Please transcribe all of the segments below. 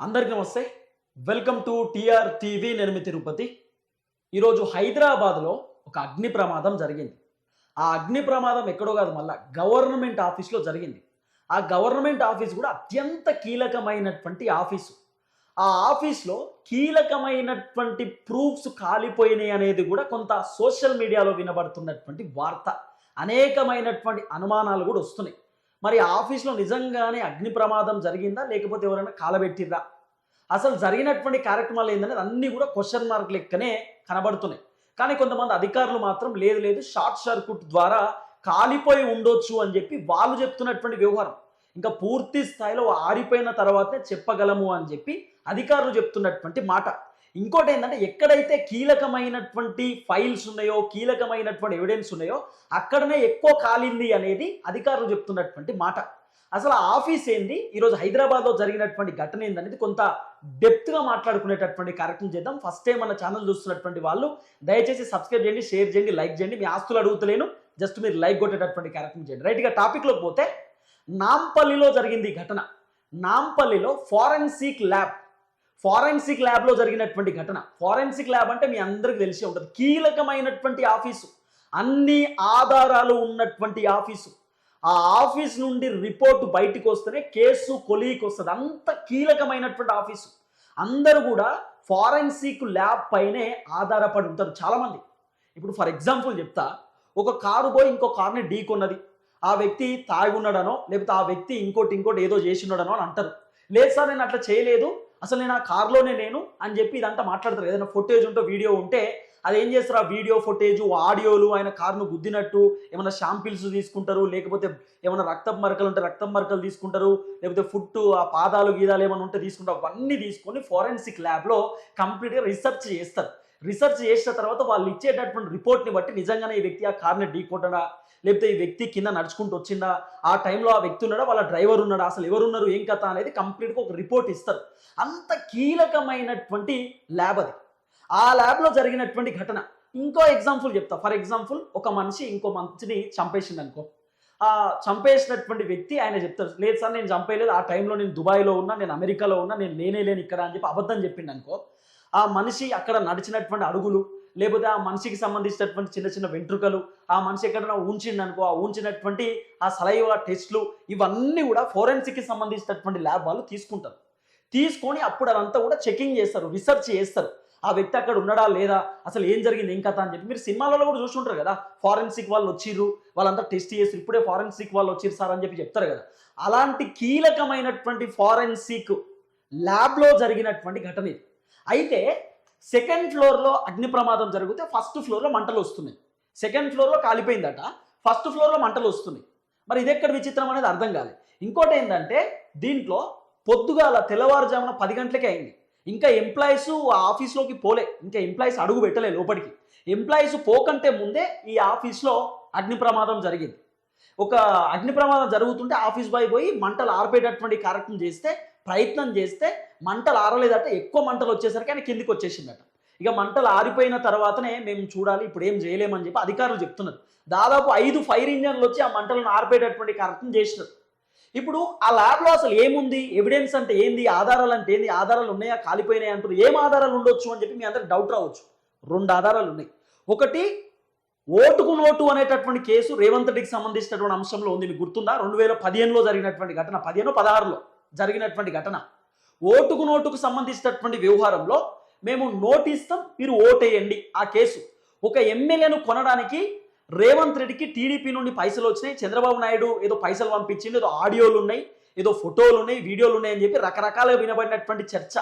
అందరికీ నమస్తే. Welcome to TR TV. నేను మీ తిరుపతి. ఈరోజు హైదరాబాద్లో ఒక అగ్ని ప్రమాదం జరిగింది. ఆ అగ్ని ప్రమాదం ఎక్కడో కాదు, మళ్ళా గవర్నమెంట్ ఆఫీస్లో జరిగింది. ఆ గవర్నమెంట్ ఆఫీస్ కూడా అత్యంత కీలకమైనటువంటి ఆఫీసు. ఆ ఆఫీస్లో కీలకమైనటువంటి ప్రూఫ్స్ కాలిపోయినాయి అనేది కూడా కొంత సోషల్ మీడియాలో వినబడుతున్నటువంటి వార్త. అనేకమైనటువంటి అనుమానాలు కూడా వస్తున్నాయి. మరి ఆఫీస్లో నిజంగానే అగ్ని ప్రమాదం జరిగిందా, లేకపోతే ఎవరైనా కాలబెట్టిర్రా, అసలు జరిగినటువంటి కార్యక్రమాలు ఏందనేది అన్నీ కూడా క్వశ్చన్ మార్క్ లెక్కనే కనబడుతున్నాయి. కానీ కొంతమంది అధికారులు మాత్రం లేదు షార్ట్ సర్క్యూట్ ద్వారా కాలిపోయి ఉండొచ్చు అని చెప్పి వాళ్ళు చెప్తున్నటువంటి వ్యవహారం. ఇంకా పూర్తి స్థాయిలో ఆరిపోయిన తర్వాతే చెప్పగలము అని చెప్పి అధికారులు చెప్తున్నటువంటి మాట. ఇంకోటి ఏంటంటే, ఎక్కడైతే కీలకమైనటువంటి ఫైల్స్ ఉన్నాయో, కీలకమైనటువంటి ఎవిడెన్స్ ఉన్నాయో అక్కడనే ఎక్కువ కాలింది అనేది అధికారులు చెప్తున్నటువంటి మాట. అసలు ఆ ఆఫీస్ ఏంది, ఈరోజు హైదరాబాద్లో జరిగినటువంటి ఘటన ఏందనేది కొంత డెప్త్గా మాట్లాడుకునేటటువంటి కార్యక్రమం చేద్దాం. ఫస్ట్ టైం మన ఛానల్ చూస్తున్నటువంటి వాళ్ళు దయచేసి సబ్స్క్రైబ్ చేయండి, షేర్ చేయండి, లైక్ చేయండి. మీ ఆస్తులు అడుగుతలేను, జస్ట్ మీరు లైక్ కొట్టేటటువంటి కార్యక్రమం చేయండి. రైట్గా టాపిక్లోకి పోతే, నాంపల్లిలో జరిగింది ఈ ఘటన. నాంపల్లిలో ఫారెన్సిక్ ల్యాబ్లో జరిగినటువంటి ఘటన. ఫారెన్సిక్ ల్యాబ్ అంటే మీ అందరికీ తెలిసే ఉంటుంది, కీలకమైనటువంటి ఆఫీసు, అన్ని ఆధారాలు ఉన్నటువంటి ఆఫీసు. ఆ ఆఫీస్ నుండి రిపోర్ట్ బయటికి వస్తేనే కేసు కొలికి వస్తుంది. అంత కీలకమైనటువంటి ఆఫీసు. అందరూ కూడా ఫారెన్సిక్ ల్యాబ్ పైనే ఆధారపడి ఉంటారు చాలామంది. ఇప్పుడు ఫర్ ఎగ్జాంపుల్ చెప్తా, ఒక కారు పోయి ఇంకో కారుని ఢీకొన్నది. ఆ వ్యక్తి తాగి ఉన్నాడనో, లేకపోతే ఆ వ్యక్తి ఇంకోటి ఏదో చేసి ఉన్నాడనో అని అంటారు. లేదు సార్, నేను అట్లా చేయలేదు, అసలు నేను ఆ కార్లోనే నేను అని చెప్పి ఇదంతా మాట్లాడతారు. ఏదైనా ఫుటేజ్ ఉంటే, వీడియో ఉంటే అది ఏం చేస్తారు, ఆ వీడియో ఫుటేజ్, ఆడియోలు, ఆయన కారును గుద్దినట్టు ఏమైనా షాంపిల్స్ తీసుకుంటారు, లేకపోతే ఏమైనా రక్తపు మరకలు ఉంటే రక్తం మరకలు తీసుకుంటారు, లేకపోతే ఫుట్ ఆ పాదాలు గీదాలు ఏమైనా ఉంటే తీసుకుంటారు. అవన్నీ తీసుకొని ఫారెన్సిక్ ల్యాబ్లో కంప్లీట్గా రీసెర్చ్ చేస్తారు. రీసెర్చ్ చేసిన తర్వాత వాళ్ళు ఇచ్చేటటువంటి రిపోర్ట్ని బట్టి నిజంగానే ఈ వ్యక్తి ఆ కార్ని ఢీకొట్టడా, లేకపోతే ఈ వ్యక్తి కింద నడుచుకుంటూ వచ్చిందా, ఆ టైంలో ఆ వ్యక్తి ఉన్నాడా, వాళ్ళ డ్రైవర్ ఉన్నాడా, అసలు ఎవరున్నారు, ఏం కథ అనేది కంప్లీట్గా ఒక రిపోర్ట్ ఇస్తారు. అంత కీలకమైనటువంటి ల్యాబ్ అది. ఆ ల్యాబ్లో జరిగినటువంటి ఘటన. ఇంకో ఎగ్జాంపుల్ చెప్తా. ఫర్ ఎగ్జాంపుల్, ఒక మనిషి ఇంకో మనిషిని చంపేసింది అనుకో. ఆ చంపేసినటువంటి వ్యక్తి ఆయన చెప్తారు, లేదు సార్ నేను చంపేయలేదు, ఆ టైంలో నేను దుబాయ్లో ఉన్నా, నేను అమెరికాలో ఉన్నా, నేను లేను ఇక్కడ అని చెప్పి అబద్ధం చెప్పిండు అనుకో. ఆ మనిషి అక్కడ నడిచినటువంటి అడుగులు, లేకపోతే ఆ మనిషికి సంబంధించినటువంటి చిన్న చిన్న వెంట్రుకలు, ఆ మనిషి ఎక్కడైనా ఉంచింది అనుకో, ఆ ఉంచినటువంటి ఆ సలైవా టెస్ట్లు, ఇవన్నీ కూడా ఫోరెన్సిక్కి సంబంధించినటువంటి ల్యాబ్ వాళ్ళు తీసుకుంటారు. తీసుకొని అప్పుడు అదంతా కూడా చెకింగ్ చేస్తారు, రీసెర్చ్ చేస్తారు. ఆ వ్యక్తి అక్కడ ఉన్నాడా లేదా, అసలు ఏం జరిగింది, ఏం కథ అని చెప్పి. మీరు సినిమాలలో కూడా చూసుకుంటారు కదా, ఫారెన్సిక్ వాళ్ళు వచ్చిర్రు, వాళ్ళంతా టెస్ట్ చేసి ఇప్పుడే ఫారెన్సిక్ వాళ్ళు వచ్చిర్రు సార్ అని చెప్పి చెప్తారు కదా. అలాంటి కీలకమైనటువంటి ఫారెన్సిక్ ల్యాబ్లో జరిగినటువంటి ఘటన ఇది. అయితే సెకండ్ ఫ్లోర్లో అగ్ని ప్రమాదం జరిగితే ఫస్ట్ ఫ్లోర్లో మంటలు వస్తున్నాయి. సెకండ్ ఫ్లోర్లో కాలిపోయిందట, ఫస్ట్ ఫ్లోర్లో మంటలు వస్తున్నాయి. మరి ఇది ఎక్కడ విచిత్రం అనేది అర్థం కాలేదు. ఇంకోటి ఏంటంటే, దీంట్లో పొద్దుగాల తెల్లవారుజామున 10 గంటలకే అయింది. ఇంకా ఎంప్లాయీస్ ఆఫీస్లోకి పోలే, ఇంకా ఎంప్లాయీస్ అడుగు పెట్టలే లోపలికి. ఎంప్లాయీస్ పోకంటే ముందే ఈ ఆఫీస్లో అగ్ని ప్రమాదం జరిగింది. ఒక అగ్ని ప్రమాదం జరుగుతుంటే ఆఫీస్ బాయ్ పోయి మంటలు ఆర్పేటటువంటి కార్యక్రమం చేస్తే, ప్రయత్నం చేస్తే మంటలు ఆరలేదట. ఎక్కువ మంటలు వచ్చేసరికి ఆయన కిందికి వచ్చేసిందట. ఇక మంటలు ఆరిపోయిన తర్వాతనే మేము చూడాలి, ఇప్పుడు ఏం చేయలేమని చెప్పి అధికారులు చెప్తున్నారు. దాదాపు 5 ఫైర్ ఇంజన్లు వచ్చి ఆ మంటలను ఆర్పేటటువంటి కార్యక్రమం చేసినారు. ఇప్పుడు ఆ ల్యాబ్లో అసలు ఏముంది, ఎవిడెన్స్ అంటే ఏంది, ఆధారాలు అంటే ఏంది, ఆధారాలు ఉన్నాయా, కాలిపోయినాయి అంటారు. ఏం ఆధారాలు ఉండొచ్చు అని చెప్పి మీ అందరికి డౌట్ రావచ్చు. 2 ఆధారాలు ఉన్నాయి. ఒకటి, ఓటుకు నోటు అనేటటువంటి కేసు రేవంత్ రెడ్డికి సంబంధించినటువంటి అంశంలో ఉంది. మీకు గుర్తుందా, 2015లో జరిగినటువంటి ఘటన, 15-16లో జరిగినటువంటి ఘటన. ఓటుకు నోటుకు సంబంధించినటువంటి వ్యవహారంలో మేము నోటిస్తాం, మీరు ఓటేయండి. ఆ కేసు, ఒక ఎమ్మెల్యేను కొనడానికి రేవంత్ రెడ్డికి టీడీపీ నుండి పైసలు వచ్చినాయి, చంద్రబాబు నాయుడు ఏదో పైసలు పంపించింది, ఏదో ఆడియోలు ఉన్నాయి, ఏదో ఫోటోలు ఉన్నాయి, వీడియోలు ఉన్నాయి అని చెప్పి రకరకాలుగా వినబడినటువంటి చర్చ.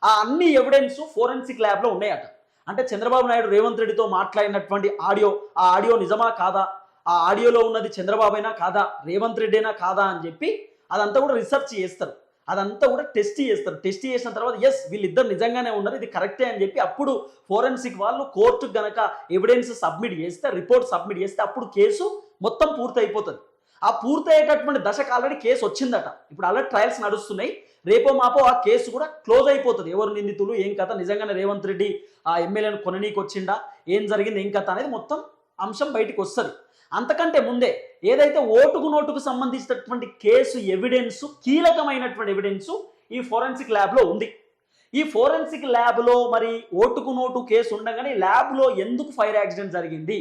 ఆ అన్ని ఎవిడెన్స్ ఫోరెన్సిక్ ల్యాబ్లో ఉన్నాయట. అంటే చంద్రబాబు నాయుడు రేవంత్ రెడ్డితో మాట్లాడినటువంటి ఆడియో, ఆ ఆడియో నిజమా కాదా, ఆ ఆడియోలో ఉన్నది చంద్రబాబు అయినా కాదా, రేవంత్ రెడ్డి అయినా కాదా అని చెప్పి అదంతా కూడా రీసెర్చ్ చేస్తారు. అదంతా కూడా టెస్ట్ చేస్తారు. టెస్ట్ చేసిన తర్వాత ఎస్ వీళ్ళిద్దరు నిజంగానే ఉన్నారు, ఇది కరెక్టే అని చెప్పి అప్పుడు ఫోరెన్సిక్ వాళ్ళు కోర్టుకు గనక ఎవిడెన్స్ సబ్మిట్ చేస్తే, రిపోర్ట్ సబ్మిట్ చేస్తే అప్పుడు కేసు మొత్తం పూర్తి అయిపోతుంది. ఆ పూర్తయ్యేటటువంటి దశకు ఆల్రెడీ కేసు వచ్చిందట. ఇప్పుడు ఆల్రెడీ ట్రయల్స్ నడుస్తున్నాయి. రేపో మాపో ఆ కేసు కూడా క్లోజ్ అయిపోతుంది. ఎవరు నిందితులు, ఏం కథ, నిజంగానే రేవంత్ రెడ్డి ఆ ఎమ్మెల్యేను కొననీకి వచ్చిండా, ఏం జరిగింది, ఏం కథ అనేది మొత్తం అంశం బయటికి వస్తుంది. అంతకంటే ముందే ఏదైతే ఓటుకు నోటుకు సంబంధించినటువంటి కేసు ఎవిడెన్స్, కీలకమైనటువంటి ఎవిడెన్స్ ఈ ఫోరెన్సిక్ ల్యాబ్లో ఉంది. ఈ ఫోరెన్సిక్ ల్యాబ్లో మరి ఓటుకు నోటు కేసు ఉండగానే ల్యాబ్లో ఎందుకు ఫైర్ యాక్సిడెంట్ జరిగింది?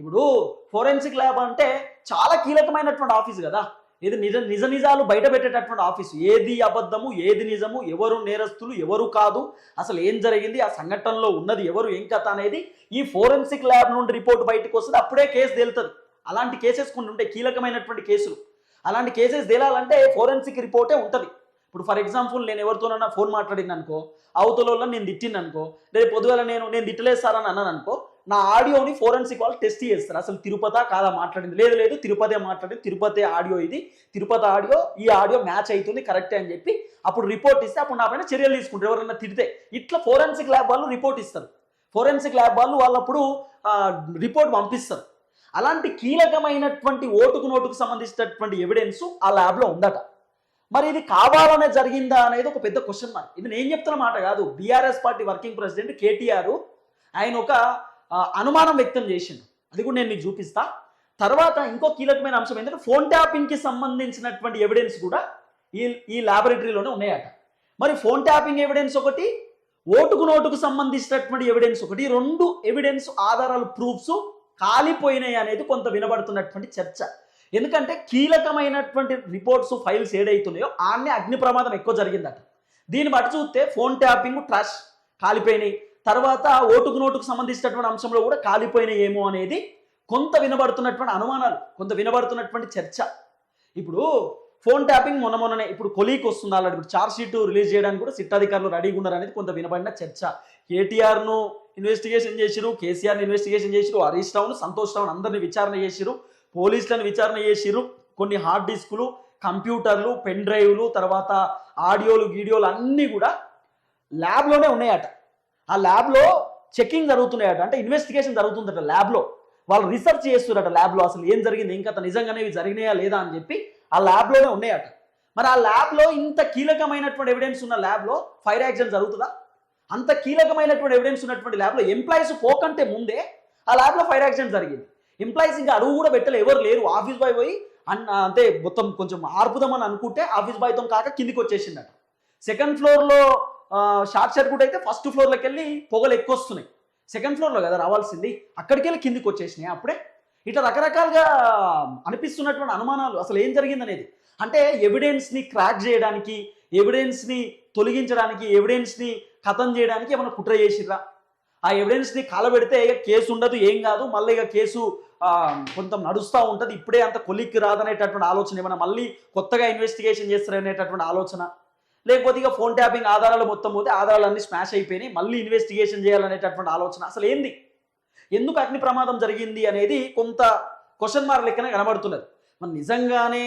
ఇప్పుడు ఫోరెన్సిక్ ల్యాబ్ అంటే చాలా కీలకమైనటువంటి ఆఫీస్ కదా. ఇది నిజ నిజాలు బయట పెట్టేటటువంటి ఆఫీసు. ఏది అబద్ధము, ఏది నిజము, ఎవరు నేరస్తులు, ఎవరు కాదు, అసలు ఏం జరిగింది, ఆ సంఘటనలో ఉన్నది ఎవరు, ఏం కథ అనేది ఈ ఫోరెన్సిక్ ల్యాబ్ నుండి రిపోర్ట్ బయటకు వస్తుంది. అప్పుడే కేసు తేలుతుంది. అలాంటి కేసెస్ కొన్ని ఉంటాయి, కీలకమైనటువంటి కేసులు. అలాంటి కేసెస్ తేలాలంటే ఫోరెన్సిక్ రిపోర్టే ఉంటుంది. ఇప్పుడు ఫర్ ఎగ్జాంపుల్ నేను ఎవరితోనన్నా ఫోన్ మాట్లాడింది అనుకో, అవతల నేను తిట్టింది అనుకో, రేపు పొద్దుగాల నేను తిట్టలేదు సార్ అని అన్నాను అనుకో, నా ఆడియోని ఫోరెన్సిక్ వాళ్ళు టెస్ట్ చేస్తారు. అసలు తిరుపతి కాదా మాట్లాడింది, లేదు తిరుపతి మాట్లాడింది, తిరుపతి ఆడియో ఇది, తిరుపతి ఆడియో ఈ ఆడియో మ్యాచ్ అవుతుంది కరెక్టే అని చెప్పి అప్పుడు రిపోర్ట్ ఇస్తే అప్పుడు నా పైన చర్యలు తీసుకుంటారు ఎవరైనా తిడితే. ఇట్లా ఫోరెన్సిక్ ల్యాబ్ వాళ్ళు రిపోర్ట్ ఇస్తారు. ఫోరెన్సిక్ ల్యాబ్ వాళ్ళు అప్పుడు రిపోర్ట్ పంపిస్తారు. అలాంటి కీలకమైనటువంటి ఓటుకు నోటుకు సంబంధించినటువంటి ఎవిడెన్స్ ఆ ల్యాబ్లో ఉందట. మరి ఇది కావాలనే జరిగిందా అనేది ఒక పెద్ద క్వశ్చన్ మార్క్. ఇది నేను చెప్తున్న మాట కాదు. BRS party working president KTR ఆయన ఒక అనుమానం వ్యక్తం చేసిండు. అది కూడా నేను మీకు చూపిస్తా. తర్వాత ఇంకో కీలకమైన అంశం ఏంటంటే ఫోన్ ట్యాపింగ్కి సంబంధించినటువంటి ఎవిడెన్స్ కూడా ఈ ల్యాబొరేటరీలోనే ఉన్నాయట. మరి ఫోన్ ట్యాపింగ్ ఎవిడెన్స్ ఒకటి, ఓటుకు నోటుకు సంబంధించినటువంటి ఎవిడెన్స్ ఒకటి, రెండు ఎవిడెన్స్ ఆధారాలు ప్రూఫ్స్ కాలిపోయినాయి అనేది కొంత వినబడుతున్నటువంటి చర్చ. ఎందుకంటే కీలకమైనటువంటి రిపోర్ట్స్ ఫైల్స్ ఏదైతున్నాయో ఆన్నే అగ్ని ప్రమాదం ఎక్కువ జరిగిందట. దీన్ని బట్టి చూస్తే ఫోన్ ట్యాపింగ్ ట్రాష్ కాలిపోయినాయి, తర్వాత ఓటుకు నోటుకు సంబంధించినటువంటి అంశంలో కూడా కాలిపోయినాయి ఏమో అనేది కొంత వినబడుతున్నటువంటి అనుమానాలు, కొంత వినబడుతున్నటువంటి చర్చ. ఇప్పుడు ఫోన్ ట్యాపింగ్ మొన్ననే ఇప్పుడు కొలీకి వస్తుంది. అలాంటి ఇప్పుడు ఛార్జ్ షీట్ రిలీజ్ చేయడానికి కూడా సిట్ అధికారులు రెడీగా ఉన్నారు అనేది కొంత వినబడిన చర్చ. కేటీఆర్ను ఇన్వెస్టిగేషన్ చేసిరు, కేసీఆర్ని ఇన్వెస్టిగేషన్ చేసిరు, హరీష్ రావును, సంతోష్ రావును అందరినీ విచారణ చేసిరు, పోలీసులను విచారణ చేసిరు. కొన్ని హార్డ్ డిస్కులు, కంప్యూటర్లు, పెన్ డ్రైవ్లు, తర్వాత ఆడియోలు, వీడియోలు అన్నీ కూడా ల్యాబ్లోనే ఉన్నాయట. ఆ ల్యాబ్లో చెకింగ్ జరుగుతున్నాయట, అంటే ఇన్వెస్టిగేషన్ జరుగుతుందట. ల్యాబ్లో వాళ్ళు రీసెర్చ్ చేస్తున్నారట. ల్యాబ్లో అసలు ఏం జరిగింది, ఇంకా నిజంగానే ఇవి జరిగినాయా లేదా అని చెప్పి ఆ ల్యాబ్లోనే ఉన్నాయట. మరి ఆ ల్యాబ్లో ఇంత కీలకమైనటువంటి ఎవిడెన్స్ ఉన్న ల్యాబ్లో ఫైర్ యాక్సిడెంట్ జరుగుతుందా? అంత కీలకమైనటువంటి ఎవిడెన్స్ ఉన్నటువంటి ల్యాబ్లో ఎంప్లాయీస్ పోకంటే ముందే ఆ ల్యాబ్లో ఫైర్ యాక్సిడెంట్ జరిగింది. ఎంప్లాయీస్ ఇంకా అడుగు కూడా పెట్టలే, ఎవరు లేరు. ఆఫీస్ బాయ్ పోయి అంటే మొత్తం కొంచెం ఆర్పుదామని అనుకుంటే ఆఫీస్ బాయ్తో కాక కిందికి వచ్చేసిందట. సెకండ్ ఫ్లోర్లో షార్ట్ సర్క్యూట్ అయితే ఫస్ట్ ఫ్లోర్లోకి వెళ్ళి పొగలు ఎక్కువ వస్తున్నాయి. సెకండ్ ఫ్లోర్లో కదా రావాల్సింది, అక్కడికి వెళ్ళి కిందికి వచ్చేసినాయి. అప్పుడే ఇట్లా రకరకాలుగా అనిపిస్తున్నటువంటి అనుమానాలు, అసలు ఏం జరిగింది అనేది. అంటే ఎవిడెన్స్ని క్రాక్ చేయడానికి, ఎవిడెన్స్ని తొలగించడానికి, ఎవిడెన్స్ని ఖతం చేయడానికి ఏమైనా కుట్ర చేసిర్రా? ఆ ఎవిడెన్స్ని కాలబెడితే కేసు ఉండదు, ఏం కాదు, మళ్ళీ ఇక కేసు కొంత నడుస్తూ ఉంటుంది, ఇప్పుడే అంత కొలిక్కి రాదనేటటువంటి ఆలోచన, ఏమైనా మళ్ళీ కొత్తగా ఇన్వెస్టిగేషన్ చేస్తారనేటటువంటి ఆలోచన, లేకపోతే ఇక ఫోన్ ట్యాపింగ్ ఆధారాలు మొత్తం పోతే ఆధారాలన్నీ స్మాష్ అయిపోయినాయి, మళ్ళీ ఇన్వెస్టిగేషన్ చేయాలనేటటువంటి ఆలోచన. అసలు ఏంది, ఎందుకు అగ్ని ప్రమాదం జరిగింది అనేది కొంత క్వశ్చన్ మార్క్ లెక్కనే కనబడుతున్నది. మరి నిజంగానే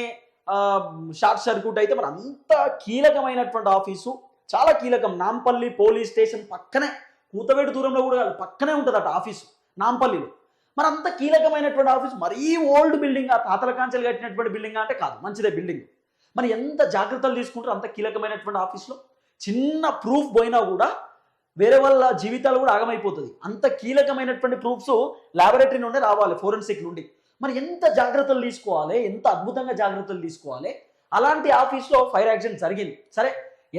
షార్ట్ సర్క్యూట్ అయితే మరి అంత కీలకమైనటువంటి ఆఫీసు, చాలా కీలకం, నాంపల్లి పోలీస్ స్టేషన్ పక్కనే, కూతవేటు దూరంలో కూడా కాదు, పక్కనే ఉంటుంది అట ఆఫీసు నాంపల్లిలో. మరి అంత కీలకమైనటువంటి ఆఫీసు, మరీ ఓల్డ్ బిల్డింగ్, ఆ తాతల కాంచెలు కట్టినటువంటి బిల్డింగ్ అంటే కాదు, మంచిదే బిల్డింగ్. మరి ఎంత జాగ్రత్తలు తీసుకుంటారు అంత కీలకమైనటువంటి ఆఫీస్లో? చిన్న ప్రూఫ్ పోయినా కూడా వేరే వాళ్ళ జీవితాలు కూడా ఆగమైపోతుంది. అంత కీలకమైనటువంటి ప్రూఫ్స్ ల్యాబొరేటరీ నుండి రావాలి, ఫోరెన్సిక్ నుండి. మరి ఎంత జాగ్రత్తలు తీసుకోవాలి, ఎంత అద్భుతంగా జాగ్రత్తలు తీసుకోవాలి. అలాంటి ఆఫీస్లో ఫైర్ యాక్సిడెంట్ జరిగింది. సరే,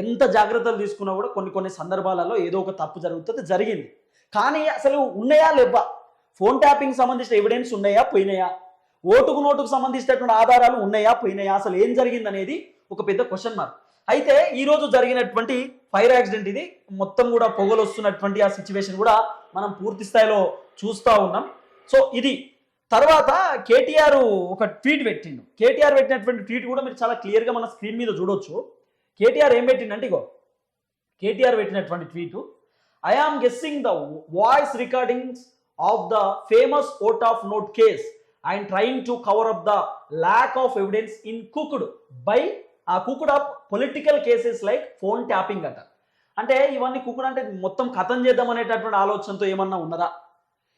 ఎంత జాగ్రత్తలు తీసుకున్నా కూడా కొన్ని సందర్భాలలో ఏదో ఒక తప్పు జరుగుతుంది, జరిగింది. కానీ అసలు ఉన్నాయా లేవా, ఫోన్ ట్యాపింగ్ సంబంధించిన ఎవిడెన్స్ ఉన్నాయా పోయినాయా, ఓటుకు నోటుకు సంబంధించినటువంటి ఆధారాలు ఉన్నాయా పోయినాయా, అసలు ఏం జరిగింది అనేది ఒక పెద్ద క్వశ్చన్ మార్క్. అయితే ఈరోజు జరిగినటువంటి ఫైర్ యాక్సిడెంట్ ఇది, మొత్తం కూడా పొగలు వస్తున్నటువంటి ఆ సిచ్యువేషన్ కూడా మనం పూర్తి స్థాయిలో చూస్తూ ఉన్నాం. సో ఇది తర్వాత కేటీఆర్ ఒక ట్వీట్ పెట్టిండు. కేటీఆర్ పెట్టినటువంటి ట్వీట్ కూడా మీరు చాలా క్లియర్గా మన స్క్రీన్ మీద చూడొచ్చు. కేటీఆర్ ఏం పెట్టిండంటే, ఇగో కేటీఆర్ పెట్టినటువంటి tweet, I am guessing the voice recordings of the famous vote of note case and trying to cover up the lack of evidence in cooked by cooked up political cases like phone tapping అట. అంటే ఇవన్నీ cooked అంటే మొత్తం ఖతం చేద్దాం అనేటటువంటి ఆలోచనతో ఏమన్నా ఉన్నదా,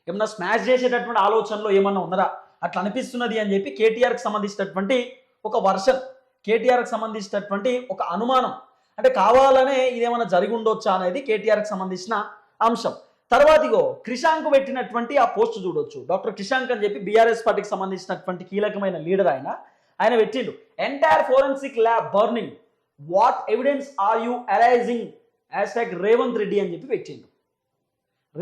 ఏమన్నా స్మాష్ చేసేటటువంటి ఆలోచనలో ఏమన్నా ఉన్నదా, అట్లా అనిపిస్తున్నది అని చెప్పి కేటీఆర్కి సంబంధించినటువంటి ఒక వర్షన్, కేటీఆర్కి సంబంధించినటువంటి ఒక అనుమానం, అంటే కావాలనే ఇదేమన్నా జరిగి ఉండొచ్చా అనేది కేటీఆర్కి సంబంధించిన అంశం. తర్వాత ఇగో క్రిషాంక్ పెట్టినటువంటి ఆ పోస్ట్ చూడొచ్చు. డాక్టర్ క్రిషాంక్ అని చెప్పి బీఆర్ఎస్ పార్టీకి సంబంధించినటువంటి కీలకమైన లీడర్ ఆయన పెట్టిండు, entire forensic lab burning, what evidence are you arising hash Revanth Reddy అని చెప్పి పెట్టిండు.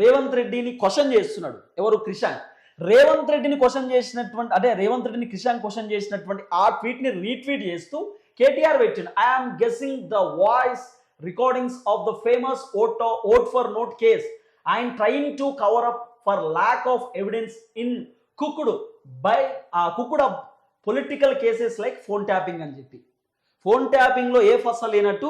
రేవంత్ రెడ్డిని క్వశ్చన్ చేస్తున్నాడు ఎవరు, క్రిషాంక్. రేవంత్ రెడ్డిని క్వశ్చన్ చేసినటువంటి రేవంత్ రెడ్డిని క్రిషాంక్ క్వశ్చన్ చేసినటువంటి ఆ ట్వీట్ ని రీట్వీట్ చేస్తూ కేటీఆర్ పెట్టిండు. I'm guessing the voice recordings of the famous vote for note case and trying to cover up for lakh of evidence in cooked political cases like phone tapping అని చెప్పి. Phone tapping లో ఏ ఫస్స లేనట్టు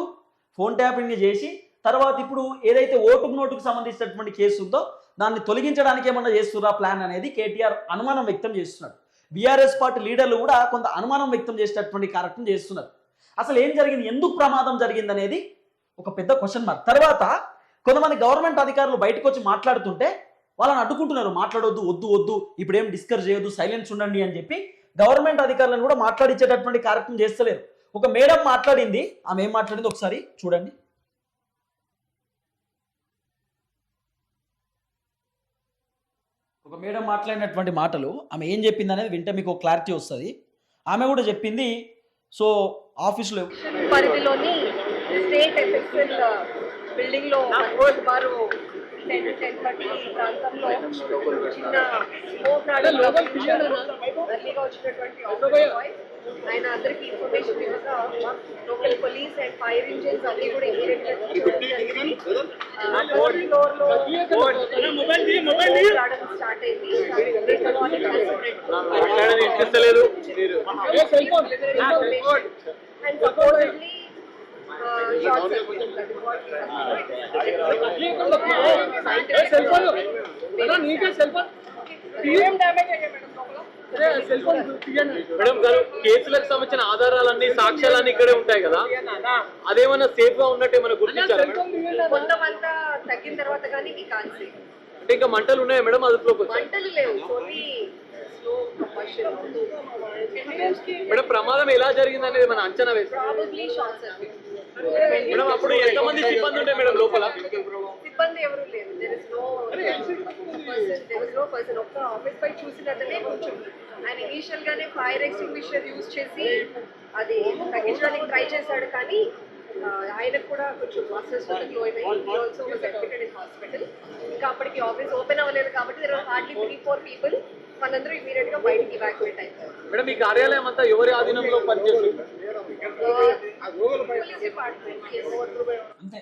phone tapping చేసి తర్వాత ఇప్పుడు ఏదైతే ఓటుకు నోటుకు సంబంధించినటువంటి కేసు ఉందో దాన్ని తొలగించడానికి ఏమన్నా చేస్తున్నా ప్లాన్ అనేది కేటీఆర్ అనుమానం వ్యక్తం చేస్తున్నాడు. బీఆర్ఎస్ పార్టీ లీడర్లు కూడా కొంత అనుమానం వ్యక్తం చేసేటటువంటి కార్యక్రమం చేస్తున్నారు. అసలు ఏం జరిగింది, ఎందుకు ప్రమాదం జరిగింది అనేది ఒక పెద్ద క్వశ్చన్ మార్క్. తర్వాత కొంతమంది గవర్నమెంట్ అధికారులు బయటకు వచ్చి మాట్లాడుతుంటే వాళ్ళని అడ్డుకుంటున్నారు, మాట్లాడొద్దు, వద్దు ఇప్పుడు ఏం డిస్కస్ చేయొద్దు, సైలెన్స్ ఉండండి అని చెప్పి గవర్నమెంట్ అధికారులను కూడా మాట్లాడించేటటువంటి కార్యక్రమం చేస్తలేరు. ఒక మేడం మాట్లాడింది, ఆమె ఏం మాట్లాడింది ఒకసారి చూడండి. ఒక మేడం మాట్లాడినటువంటి మాటలు, ఆమె ఏం చెప్పింది అనేది వింటే మీకు క్లారిటీ వస్తుంది. ఆమె కూడా చెప్పింది, సో ఆఫీసులో పరిధిలోని స్టేట్ ఎఫెక్షన్ బిల్డింగ్ లో సుమారు 10-10:30 ప్రాంతంలో చిన్న స్మోక్ ఎర్లీగా వచ్చినటువంటి ఆయన అందరికి ఇన్ఫర్మేషన్ ఇవ్వగా local police and fire engines అన్ని కూడా స్టార్ట్ అయింది. అండ్ సపోర్ట్లీ మేడం గారు, కేసులకు సంబంధించిన ఆధారాలన్నీ సాక్ష్యాలన్నీ ఇక్కడే ఉంటాయి కదా, అదేమన్నా సేఫ్ గా ఉన్నట్టు ఏమైనా గుర్తించారా? మొత్తం అంతా తగ్గిన తర్వాత కానీ కాన్సీ అంటే ఇంకా మంటలు ఉన్నాయా మేడం? అదుపులోకి మంటలు లేవు. మేడం ప్రమాదం ఎలా జరిగింది అనేది మన అంచనా వేసి మేడం అప్పుడు ఎంతమంది సిబ్బంది ఉంటాయి మేడం లోపల? సిబ్బంది ఎవరు లేరు. ఒక్క ఆఫీస్ పై చూసినట్లనే కొంచెం ఆయన ఇనిషియల్ గానే ఫైర్ ఎక్స్టింగ్విషర్ యూజ్ చేసి అది తగ్గించడానికి ట్రై చేశాడు, కానీ ఆయనకు కూడా కొంచెం గ్లో అయినాయి హాస్పిటల్. ఇంకా అప్పటికి ఆఫీస్ ఓపెన్ అవ్వలేదు కాబట్టి హార్డ్లీ 3-4 పీపుల్ మనందరూ ఇమీడియట్ గా బయటికి ఇవాక్యుయేట్ అయ్యారు. మేడం ఈ కార్యాలయం అంతా ఎవరి ఆధీనంలో పనిచేస్తుంది? Police department. అంతే,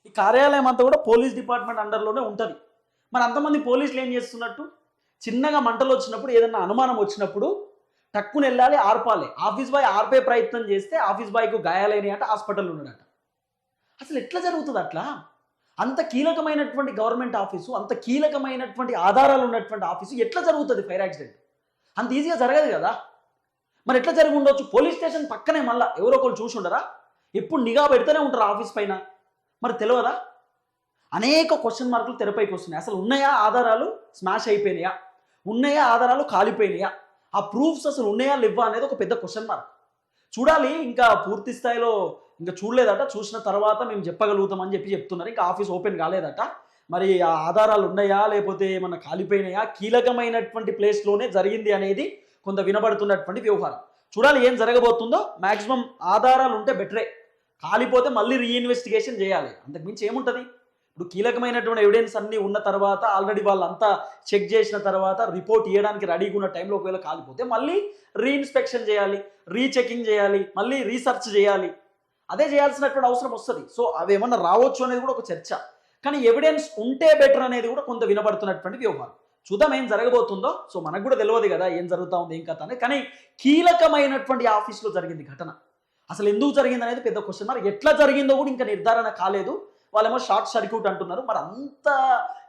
ఈ కార్యాలయం అంతా కూడా పోలీస్ డిపార్ట్మెంట్ అండర్లోనే ఉంటుంది. మరి అంతమంది పోలీసులు ఏం చేస్తున్నట్టు, చిన్నగా మంటలు వచ్చినప్పుడు ఏదన్నా అనుమానం వచ్చినప్పుడు టక్కుని వెళ్ళాలి, ఆర్పాలి. ఆఫీస్ బాయ్ ఆర్పే ప్రయత్నం చేస్తే ఆఫీస్ బాయ్కు గాయాలైన అంటే హాస్పిటల్లో ఉన్నాడట. అసలు ఎట్లా జరుగుతుంది అట్లా? అంత కీలకమైనటువంటి గవర్నమెంట్ ఆఫీసు, అంత కీలకమైనటువంటి ఆధారాలు ఉన్నటువంటి ఆఫీసు ఎట్లా జరుగుతుంది ఫైర్ యాక్సిడెంట్? అంత ఈజీగా జరగదు కదా. మరి ఎట్లా జరిగి ఉండొచ్చు? పోలీస్ స్టేషన్ పక్కనే మళ్ళీ ఎవరో ఒకరు చూసి ఉండరా? ఎప్పుడు నిఘా పెడితేనే ఉంటారు ఆఫీస్ పైన, మరి తెలియదా? అనేక క్వశ్చన్ మార్కులు తెరపైకి వస్తున్నాయి. అసలు ఉన్నాయా ఆధారాలు స్మాష్ అయిపోయినాయా, ఉన్నాయా ఆధారాలు కాలిపోయినాయా, ఆ ప్రూఫ్స్ అసలు ఉన్నాయా లేవా అనేది ఒక పెద్ద క్వశ్చన్ మార్క్. చూడాలి, ఇంకా పూర్తి స్థాయిలో ఇంకా చూడలేదట, చూసిన తర్వాత మేము చెప్పగలుగుతామని చెప్తున్నారు. ఇంకా ఆఫీస్ ఓపెన్ కాలేదట. మరి ఆ ఆధారాలు ఉన్నాయా లేకపోతే ఏమన్నా కాలిపోయినాయా, కీలకమైనటువంటి ప్లేస్లోనే జరిగింది అనేది కొంత వినబడుతున్నటువంటి వ్యవహారం. చూడాలి ఏం జరగబోతుందో. మ్యాక్సిమం ఆధారాలు ఉంటే బెటరే, కాలిపోతే మళ్ళీ రీఇన్వెస్టిగేషన్ చేయాలి, అంతకుమించి ఏముంటుంది. ఇప్పుడు కీలకమైనటువంటి ఎవిడెన్స్ అన్నీ ఉన్న తర్వాత ఆల్రెడీ వాళ్ళంతా చెక్ చేసిన తర్వాత రిపోర్ట్ ఇవ్వడానికి రెడీగా ఉన్న టైంలో ఒకవేళ కాలిపోతే మళ్ళీ రీఇన్స్పెక్షన్ చేయాలి, రీచెకింగ్ చేయాలి, మళ్ళీ రీసెర్చ్ చేయాలి. అదే చేయాల్సినటువంటి అవసరం వస్తుంది. సో అవి ఏమన్నా రావచ్చు అనేది కూడా ఒక చర్చ. కానీ ఎవిడెన్స్ ఉంటే బెటర్ అనేది కూడా కొంత వినబడుతున్నటువంటి వ్యవహారం. చూద్దాం ఏం జరగబోతుందో. సో మనకు కూడా తెలియదు కదా ఏం జరుగుతూ ఉంది ఏం కథ అనేది. కానీ కీలకమైనటువంటి ఆఫీస్లో జరిగింది ఘటన. అసలు ఎందుకు జరిగింది అనేది పెద్ద క్వశ్చన్. మరి ఎట్లా జరిగిందో కూడా ఇంకా నిర్ధారణ కాలేదు. వాళ్ళేమో షార్ట్ సర్క్యూట్ అంటున్నారు. మరి అంత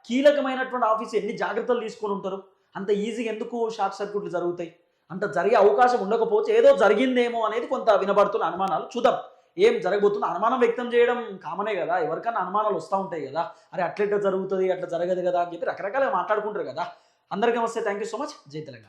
కీలకమైనటువంటి ఆఫీస్ ఎన్ని జాగ్రత్తలు తీసుకొని ఉంటారు? అంత ఈజీగా ఎందుకు షార్ట్ సర్క్యూట్లు జరుగుతాయి? అంత జరిగే అవకాశం ఉండకపోతే ఏదో జరిగిందేమో అనేది కొంత వినబడుతున్న అనుమానాలు. చూద్దాం ఏం జరగబోతుందో. అనుమానం వ్యక్తం చేయడం కామనే కదా, ఎవరికైనా అనుమానాలు వస్తూ ఉంటాయి కదా. అరే అట్లా జరుగుతుంది, అట్లా జరగదు కదా అని చెప్పి రకరకాలుగా మాట్లాడుకుంటారు కదా. అందరికీ నమస్తే, థ్యాంక్ యూ సో మచ్. జై తెలంగాణ.